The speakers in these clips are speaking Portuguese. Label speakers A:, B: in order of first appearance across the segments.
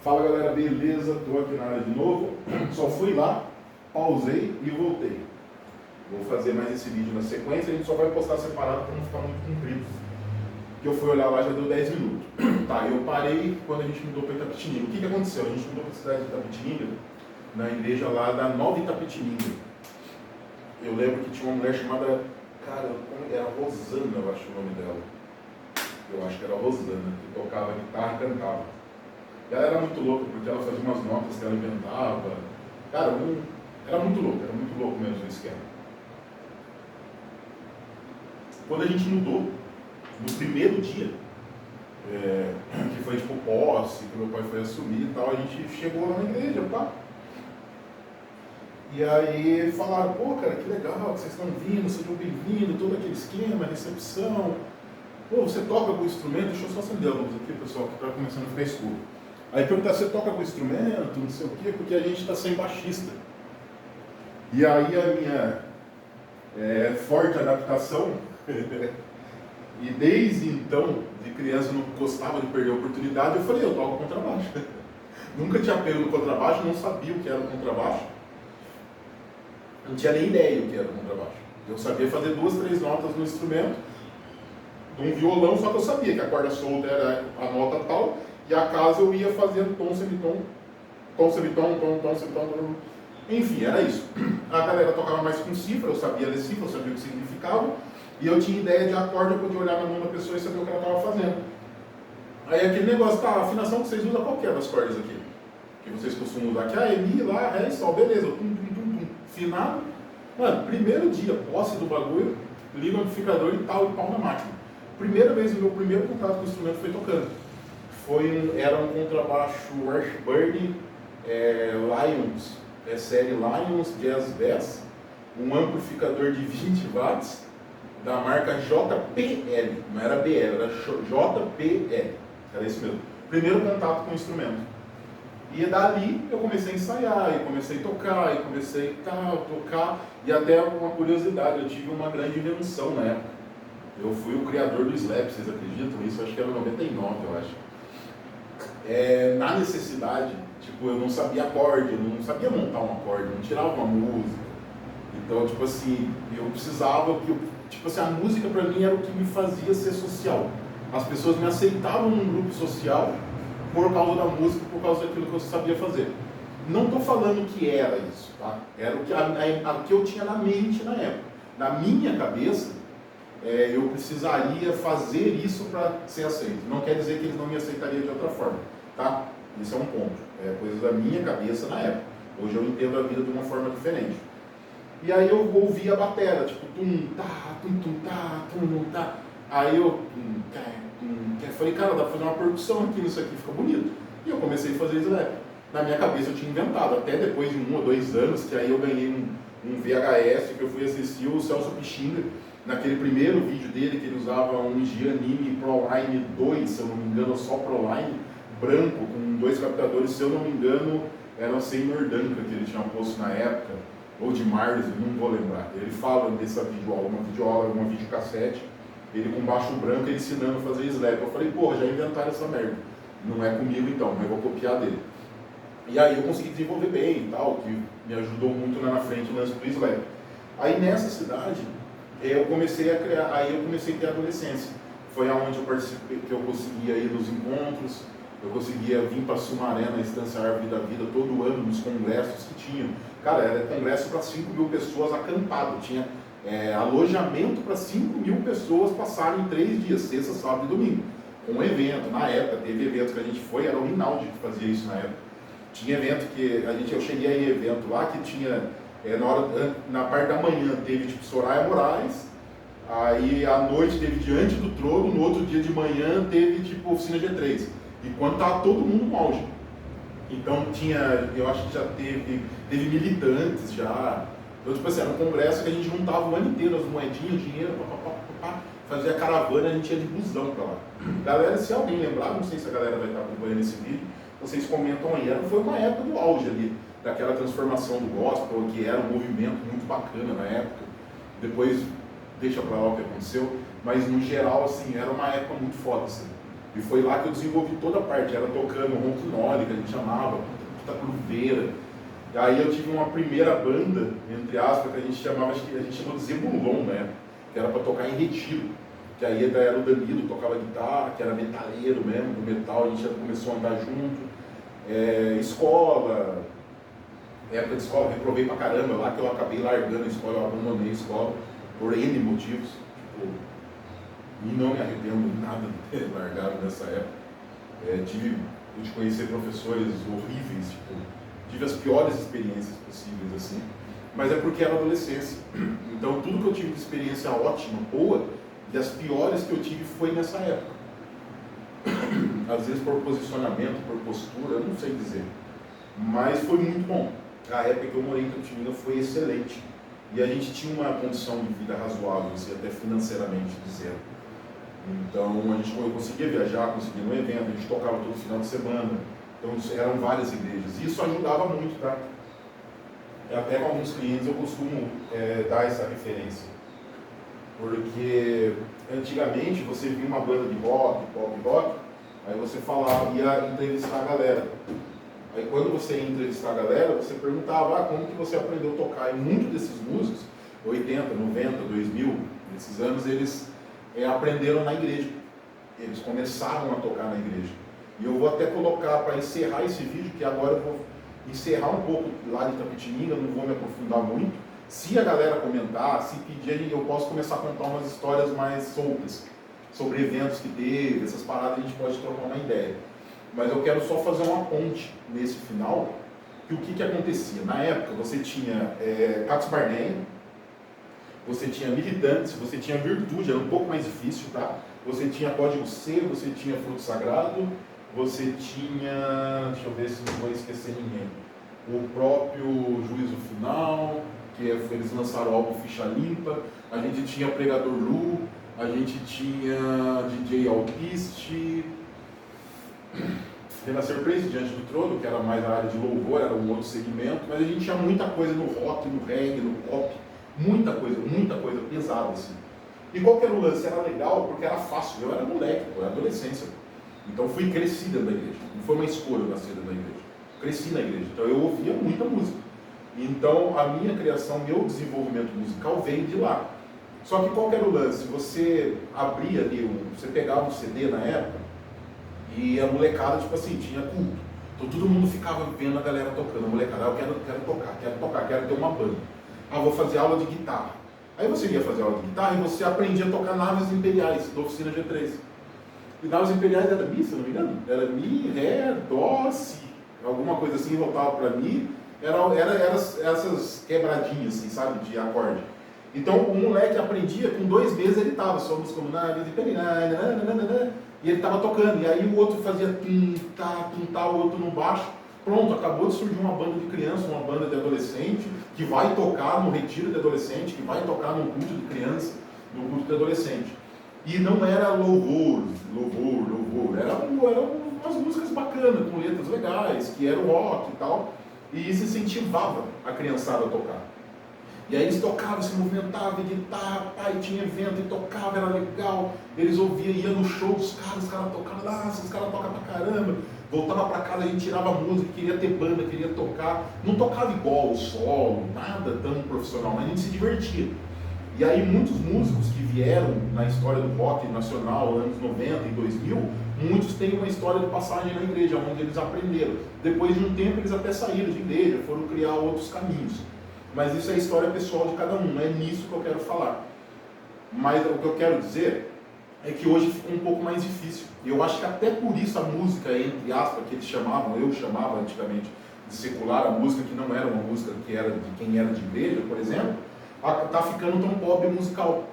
A: Fala galera, beleza? Tô aqui na área de novo. Só fui lá, pausei e voltei. Vou fazer mais esse vídeo na sequência, a gente só vai postar separado para não ficar muito comprido. Que eu fui olhar lá já deu 10 minutos. Tá, eu parei quando a gente mudou para Itapetininga. O que aconteceu? A gente mudou para a cidade de Itapetininga, na igreja lá da Nova Itapetininga. Eu lembro que tinha uma mulher chamada, cara, era Rosana, eu acho o nome dela. Eu acho que era Rosana, que tocava guitarra e cantava. Ela era muito louca, porque ela fazia umas notas que ela inventava. Cara, era muito louco mesmo o esquema. Quando a gente mudou, no primeiro dia, que foi tipo posse, que meu pai foi assumir e tal, a gente chegou lá na igreja, pá. E aí falaram, pô cara, que legal que vocês estão vindo, sejam bem-vindos, todo aquele esquema, recepção. Pô, você toca algum instrumento? Deixa eu só acender a luz aqui, pessoal, que está começando a ficar escuro. Aí perguntar, você toca algum instrumento, não sei o quê, porque a gente está sem baixista. E aí a minha forte adaptação, e desde então, de criança, eu não gostava de perder a oportunidade, eu falei, eu toco contrabaixo. Nunca tinha pego no contrabaixo, não sabia o que era o contrabaixo. Não tinha nem ideia do que era o contrabaixo. Eu sabia fazer 2, 3 notas no instrumento, de um violão, só que eu sabia que a corda solta era a nota tal, e a casa eu ia fazendo tom, semitom, tom, semitom, tom, semitom. Enfim, era isso. A galera tocava mais com cifra, eu sabia ler cifra, eu sabia o que significava, e eu tinha ideia de acorde, eu podia olhar na mão da pessoa e saber o que ela estava fazendo. Aí aquele negócio, tá, a afinação que vocês usam, qual que é das cordas aqui? Que vocês costumam usar aqui, Mi, Lá, Ré e Sol, beleza, finado. Mano, primeiro dia, posse do bagulho, liga o amplificador e tal, e pau na máquina. Primeira vez, o meu primeiro contato com o instrumento foi tocando. Era um contrabaixo Washburn Lions, série Lions Jazz Bass, um amplificador de 20 watts, da marca JPL, não era BL, era JPL, era isso mesmo. Primeiro contato com o instrumento. E dali eu comecei a ensaiar, e comecei a tocar, e comecei a tocar, e até uma curiosidade, eu tive uma grande invenção na época. Eu fui o criador do slap, vocês acreditam nisso? Acho que era 99, eu acho. Na necessidade, tipo, eu não sabia acorde, eu não sabia montar um acorde, não tirava uma música. Então, tipo assim, eu precisava, tipo assim, a música pra mim era o que me fazia ser social. As pessoas me aceitavam num grupo social por causa da música, por causa daquilo que eu sabia fazer. Não estou falando que era isso, tá? Era o que eu tinha na mente na época. Na minha cabeça, eu precisaria fazer isso para ser aceito. Não quer dizer que eles não me aceitariam de outra forma, tá? Isso é um ponto. É coisa da minha cabeça na época. Hoje eu entendo a vida de uma forma diferente. E aí eu ouvi a batera, tipo, tum, tá. Aí eu falei, cara, dá pra fazer uma percussão aqui nisso aqui, fica bonito. E eu comecei a fazer slap. Na minha cabeça eu tinha inventado, até depois de 1 ou 2 anos, que aí eu ganhei um VHS, que eu fui assistir o Celso Pichinga, naquele primeiro vídeo dele, que ele usava um Giannini Proline 2, se eu não me engano, só Proline, branco, com 2 captadores, se eu não me engano, era o Seymour Duncan, que ele tinha posto na época, ou de Mars, não vou lembrar. Ele fala dessa videoaula, uma videocassete, ele com baixo branco, ele ensinando a fazer slap. Eu falei, pô, já inventaram essa merda. Não é comigo então, mas eu vou copiar dele. E aí eu consegui desenvolver bem e tal, que me ajudou muito lá na frente no lance do slap. Aí nessa cidade, eu comecei a criar, aí eu comecei a ter adolescência. Foi aonde eu participei, que eu conseguia ir nos encontros, eu conseguia vir para Sumaré, na Estância Árvore da Vida, todo ano, nos congressos que tinham. Cara, era congresso para 5.000 pessoas acampado, tinha alojamento para 5.000 pessoas passarem 3 dias, sexta, sábado e domingo. Um evento, na época, teve evento que a gente foi, era o Rinaldi que fazia isso na época. Tinha evento que, eu cheguei a ir evento lá que tinha, na parte da manhã teve tipo Soraya Moraes, aí à noite teve Diante do Trono, no outro dia de manhã teve tipo Oficina G3, e quando estava todo mundo no auge. Então tinha, eu acho que já teve militantes já. Então, tipo assim, era um congresso que a gente juntava o ano inteiro as moedinhas, dinheiro, fazia caravana, a gente ia de busão pra lá. Galera, se alguém lembrar, não sei se a galera vai estar acompanhando esse vídeo, vocês comentam aí, foi uma época do auge ali, daquela transformação do gospel, que era um movimento muito bacana na época. Depois, deixa pra lá o que aconteceu, mas no geral, assim, era uma época muito foda, assim. E foi lá que eu desenvolvi toda a parte, era tocando ronquinole, que a gente chamava, puta cruveira. E aí eu tive uma primeira banda, entre aspas, que a gente chamava, acho que a gente chamou de Zebulon, né? Que era para tocar em retiro. Que aí era o Danilo, tocava guitarra, que era metaleiro mesmo, do metal, a gente já começou a andar junto. Escola, época de escola, reprovei pra caramba, lá que eu acabei largando a escola, eu abandonei a escola por N motivos. Tipo, e não me arrependo nada de ter largado nessa época. Pude conhecer professores horríveis, tipo, tive as piores experiências possíveis, assim, mas é porque era adolescência. Então tudo que eu tive de experiência ótima, boa, e as piores que eu tive foi nessa época. Às vezes por posicionamento, por postura, eu não sei dizer. Mas foi muito bom. A época que eu morei em Campinas foi excelente. E a gente tinha uma condição de vida razoável, assim, até financeiramente dizendo. Então eu conseguia viajar, conseguia ir no evento, a gente tocava todo final de semana. Então eram várias igrejas. E isso ajudava muito, tá? Até com alguns clientes eu costumo dar essa referência. Porque antigamente você via uma banda de rock, pop rock, aí você falava, ia entrevistar a galera. Aí quando você ia entrevistar a galera, você perguntava, como que você aprendeu a tocar? E muitos desses músicos, 80, 90, 2000, nesses anos, eles aprenderam na igreja. Eles começaram a tocar na igreja. E eu vou até colocar para encerrar esse vídeo, que agora eu vou encerrar um pouco lá de Itapetininga, não vou me aprofundar muito. Se a galera comentar, se pedir, eu posso começar a contar umas histórias mais soltas, sobre eventos que teve, essas paradas a gente pode trocar uma ideia. Mas eu quero só fazer uma ponte nesse final, que o que acontecia? Na época você tinha Catos Barnea, você tinha Militantes, você tinha Virtude, era um pouco mais difícil, tá? Você tinha Código C, você tinha Fruto Sagrado, você tinha, deixa eu ver se não vou esquecer ninguém, o próprio Juízo Final, que eles lançaram o álbum Ficha Limpa, a gente tinha Pregador Lu, a gente tinha DJ Alpiste, Renascer Praise, Diante do Trono, que era mais a área de louvor, era um outro segmento, mas a gente tinha muita coisa no rock, no reggae, no pop, muita coisa pesada assim. E qual que era o lance? Era legal porque era fácil, eu era moleque, era adolescência. Então fui cresci dentro da igreja, não foi uma escolha eu nascer dentro da igreja, cresci na igreja, então eu ouvia muita música. Então a minha criação, meu desenvolvimento musical veio de lá. Só que qual que era o lance? Você abria ali, você pegava um CD na época e a molecada, tipo assim, tinha culto. Então todo mundo ficava vendo a galera tocando, a molecada, eu quero tocar, quero ter uma banda. Vou fazer aula de guitarra. Aí você ia fazer aula de guitarra e você aprendia a tocar Naves Imperiais, da Oficina G3. E Naves Imperiais era Mi, se não me engano? Era Mi, Ré, Dó, Si. Alguma coisa assim, voltava para Mi. Era essas quebradinhas, assim, sabe, de acorde. Então o moleque aprendia, com 2 meses ele estava, somos como Naves Imperiais, e ele estava tocando. E aí o outro fazia tum-tá, o outro no baixo. Pronto, acabou de surgir uma banda de criança, uma banda de adolescente, que vai tocar no retiro de adolescente, que vai tocar no culto de criança, no culto de adolescente. E não era louvor, eram umas músicas bacanas, com letras legais, que era o rock e tal, e isso incentivava a criançada a tocar. E aí eles tocavam, se movimentavam, guitarra, pai, tinha evento, e tocava, era legal, eles ouviam, iam no show dos caras, os caras tocavam, nossa, os caras tocam pra caramba. Voltava para casa, a gente tirava música, queria ter banda, queria tocar. Não tocava igual o solo, nada tão profissional, mas a gente se divertia. E aí muitos músicos que vieram na história do rock nacional, anos 90 e 2000, muitos têm uma história de passagem na igreja, onde eles aprenderam. Depois de um tempo eles até saíram de igreja, foram criar outros caminhos. Mas isso é a história pessoal de cada um, não é nisso que eu quero falar. Mas o que eu quero dizer é que hoje ficou um pouco mais difícil. E eu acho que até por isso a música, entre aspas, que eles chamavam, eu chamava antigamente de secular, a música que não era uma música que era de quem era de igreja, por exemplo, está ficando tão pobre musical.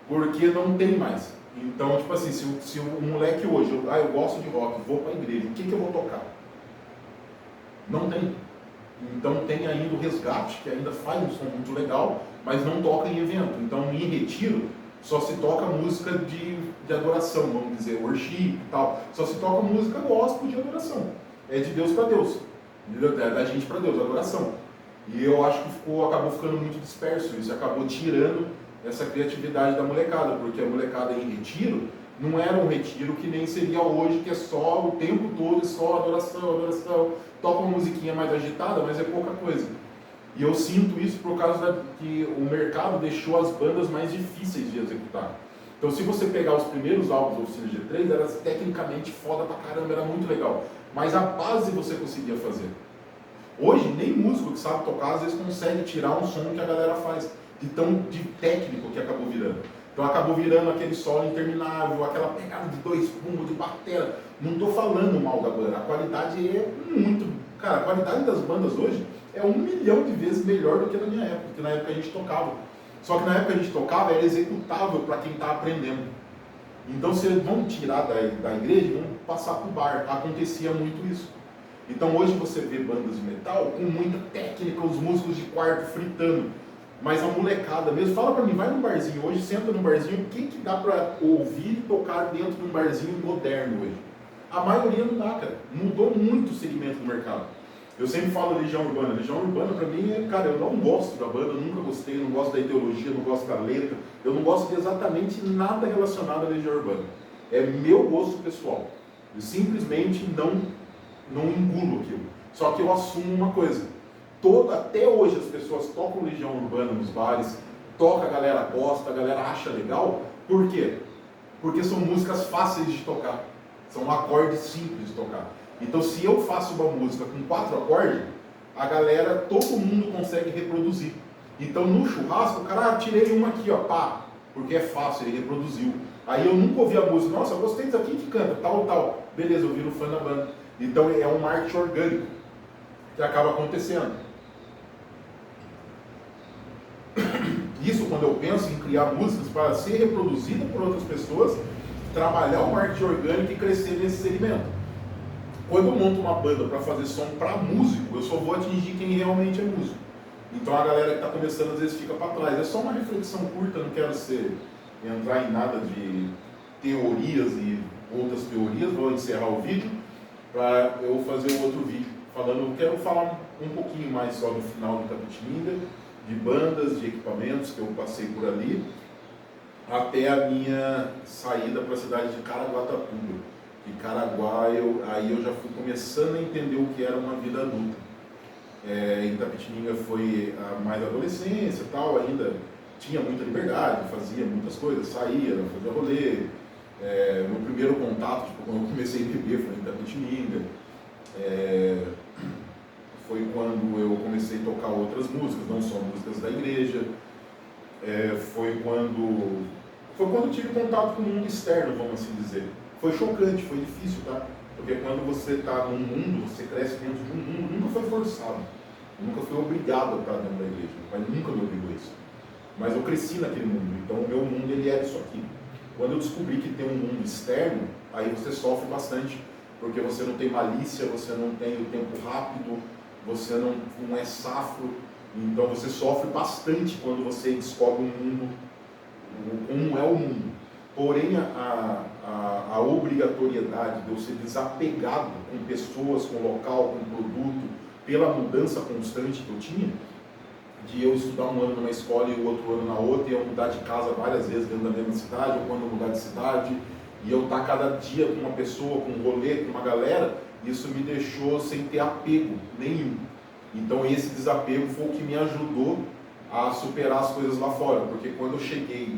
A: Porque não tem mais. Então, tipo assim, se o moleque hoje, eu gosto de rock, vou para a igreja, o que eu vou tocar? Não tem. Então tem ainda o Resgate, que ainda faz um som muito legal, mas não toca em evento. Então em retiro, só se toca música de adoração, vamos dizer, worship e tal. Só se toca música gospel de adoração. É de Deus para Deus. Da gente para Deus, adoração. E eu acho que acabou ficando muito disperso. Isso acabou tirando essa criatividade da molecada, porque a molecada em retiro, Não era um retiro que nem seria hoje, que é só o tempo todo, só adoração, adoração. Toca uma musiquinha mais agitada, mas é pouca coisa. E eu sinto isso por causa que o mercado deixou as bandas mais difíceis de executar. Então, se você pegar os primeiros álbuns do Oficina G3, era tecnicamente foda pra caramba, era muito legal. Mas a base você conseguia fazer. Hoje, nem músico que sabe tocar, às vezes consegue tirar um som que a galera faz, de técnico que acabou virando. Então acabou virando aquele solo interminável, aquela pegada de 2 bumbos, de batera. Não estou falando mal da banda, a qualidade é muito... Cara, a qualidade das bandas hoje é 1 milhão de vezes melhor do que na minha época, porque na época a gente tocava. Só que na época a gente tocava, era executável para quem está aprendendo. Então se eles vão tirar da igreja e vão passar para o bar. Acontecia muito isso. Então hoje você vê bandas de metal com muita técnica, os músicos de quarto fritando. Mas a molecada mesmo, fala pra mim, vai num barzinho hoje, senta num barzinho, o que dá pra ouvir e tocar dentro de um barzinho moderno hoje? A maioria não dá, cara. Mudou muito o segmento do mercado. Eu sempre falo Legião Urbana. Legião Urbana pra mim é, cara, eu não gosto da banda, eu nunca gostei, eu não gosto da ideologia, eu não gosto da letra, eu não gosto de exatamente nada relacionado à Legião Urbana. É meu gosto pessoal. Eu simplesmente não engulo aquilo. Só que eu assumo uma coisa. Até hoje as pessoas tocam Legião Urbana nos bares, toca, a galera gosta, a galera acha legal. Por quê? Porque são músicas fáceis de tocar, são acordes simples de tocar. Então se eu faço uma música com 4 acordes, a galera, todo mundo consegue reproduzir. Então no churrasco, o cara, tirei uma aqui, ó, pá, porque é fácil, ele reproduziu. Aí eu nunca ouvi a música, nossa, eu gostei disso aqui que canta, tal, tal. Beleza, eu viro fã da banda. Então é um marketing orgânico que acaba acontecendo. Isso quando eu penso em criar músicas para ser reproduzida por outras pessoas, trabalhar o marketing orgânico e crescer nesse segmento. Quando eu monto uma banda para fazer som para músico, eu só vou atingir quem realmente é músico. Então a galera que está começando às vezes fica para trás. É só uma reflexão curta, não quero entrar em nada de teorias e outras teorias. Vou encerrar o vídeo para eu fazer um outro vídeo falando. Eu quero falar um pouquinho mais só no final do Itapetininga, de bandas, de equipamentos que eu passei por ali, até a minha saída para a cidade de Caraguatatuba. E Caraguá, aí eu já fui começando a entender o que era uma vida adulta. Itapetininga foi mais adolescência e tal, ainda tinha muita liberdade, fazia muitas coisas, saía, fazia rolê. Meu primeiro contato, tipo, quando eu comecei a beber, foi em Itapetininga. Foi quando eu comecei a tocar outras músicas, não só músicas da igreja. Foi quando eu tive contato com o mundo externo, vamos assim dizer. Foi chocante, foi difícil, tá? Porque quando você está num mundo, você cresce dentro de um mundo, nunca foi forçado. Eu nunca fui obrigado a estar dentro da igreja, mas nunca me obrigou a isso. Mas eu cresci naquele mundo, então o meu mundo ele é isso aqui. Quando eu descobri que tem um mundo externo, aí você sofre bastante, porque você não tem malícia, você não tem o tempo rápido, você não é safro, então você sofre bastante quando você descobre um mundo, como é o mundo. Porém, a obrigatoriedade de eu ser desapegado com pessoas, com local, com produto, pela mudança constante que eu tinha, de eu estudar um ano numa escola e o outro ano na outra, e eu mudar de casa várias vezes dentro da mesma cidade, ou quando eu mudar de cidade, e eu estar cada dia com uma pessoa, com um rolê, com uma galera, isso me deixou sem ter apego nenhum. Então esse desapego foi o que me ajudou a superar as coisas lá fora, porque quando eu cheguei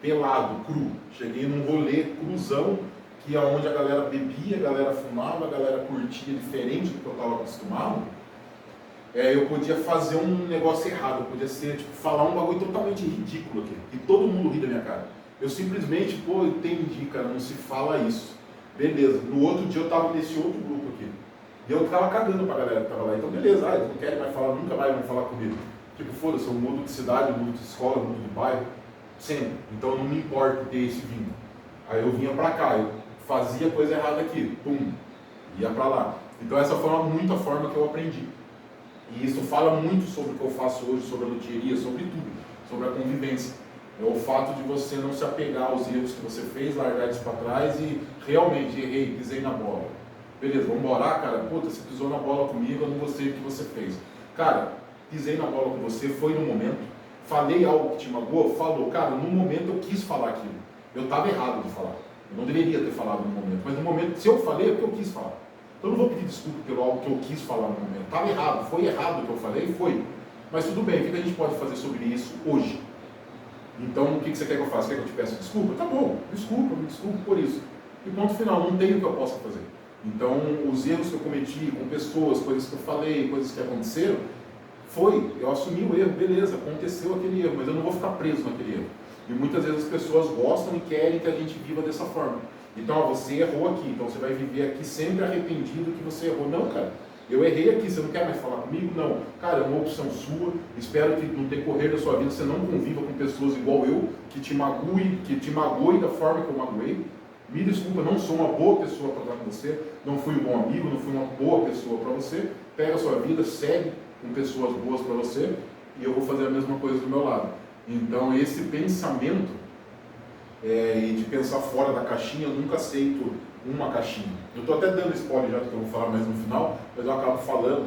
A: pelado, cheguei num rolê cruzão, que é onde a galera bebia, a galera fumava, a galera curtia diferente do que eu estava acostumado, eu podia fazer um negócio errado, eu podia falar um bagulho totalmente ridículo aqui, e todo mundo ri da minha cara. Eu simplesmente, entendi, cara, não se fala isso. Beleza, no outro dia eu tava nesse outro grupo aqui, e eu tava cagando pra galera que tava lá, então beleza, eles não querem mais falar, nunca mais vão falar comigo. Tipo, foda-se, eu mudo de cidade, mudo de escola, mudo de bairro, sempre. Então não me importa ter esse vínculo. Aí eu vinha pra cá, eu fazia coisa errada aqui, ia pra lá. Então essa foi muito a forma que eu aprendi. E isso fala muito sobre o que eu faço hoje, sobre a luthieria, sobre tudo, sobre a convivência. É o fato de você não se apegar aos erros que você fez, largar eles para trás e realmente errei, pisei na bola. Beleza, vamos embora, cara, você pisou na bola comigo, eu não gostei do que você fez. Cara, pisei na bola com você, foi no momento, falei algo que te magoou, falou, cara, no momento eu quis falar aquilo. Eu estava errado de falar. Eu não deveria ter falado no momento. Mas no momento, se eu falei, é porque eu quis falar. Então eu não vou pedir desculpa pelo algo que eu quis falar no momento. Estava errado, foi errado o que eu falei, foi. Mas tudo bem, o que a gente pode fazer sobre isso hoje? Então, o que você quer que eu faça? Quer que eu te peça desculpa? Tá bom, desculpa, me desculpo por isso. E ponto final, não tem o que eu possa fazer. Então, os erros que eu cometi com pessoas, coisas que eu falei, coisas que aconteceram, eu assumi o erro, beleza, aconteceu aquele erro, mas eu não vou ficar preso naquele erro. E muitas vezes as pessoas gostam e querem que a gente viva dessa forma. Então, você errou aqui, então você vai viver aqui sempre arrependido que você errou. Não, cara, eu errei aqui, você não quer mais falar comigo? Não. Cara, é uma opção sua, espero que no decorrer da sua vida você não conviva com pessoas igual eu, que te magoem da forma que eu magoei. Me desculpa, não sou uma boa pessoa para estar com você, não fui um bom amigo, não fui uma boa pessoa para você. Pega a sua vida, segue com pessoas boas para você e eu vou fazer a mesma coisa do meu lado. Então, esse pensamento e de pensar fora da caixinha, eu nunca aceito uma caixinha. Eu estou até dando spoiler já, que eu vou falar mais no final, mas eu acabo falando,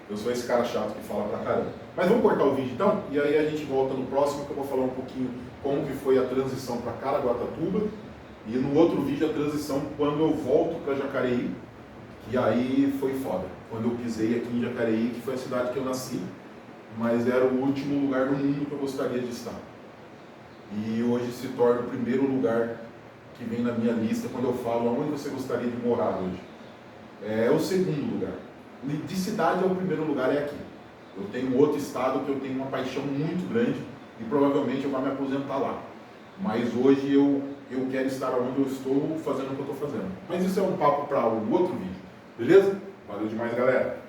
A: eu sou esse cara chato que fala pra caramba. Mas vamos cortar o vídeo então, e aí a gente volta no próximo, que eu vou falar um pouquinho como que foi a transição para Caraguatatuba, e no outro vídeo a transição quando eu volto para Jacareí, que aí foi foda. Quando eu pisei aqui em Jacareí, que foi a cidade que eu nasci, mas era o último lugar no mundo que eu gostaria de estar. E hoje se torna o primeiro lugar que vem na minha lista quando eu falo aonde você gostaria de morar hoje. É o segundo lugar. De cidade é o primeiro lugar, é aqui. Eu tenho um outro estado que eu tenho uma paixão muito grande e provavelmente eu vou me aposentar lá. Mas hoje eu quero estar onde eu estou fazendo o que eu estou fazendo. Mas isso é um papo para um outro vídeo. Beleza? Valeu demais, galera!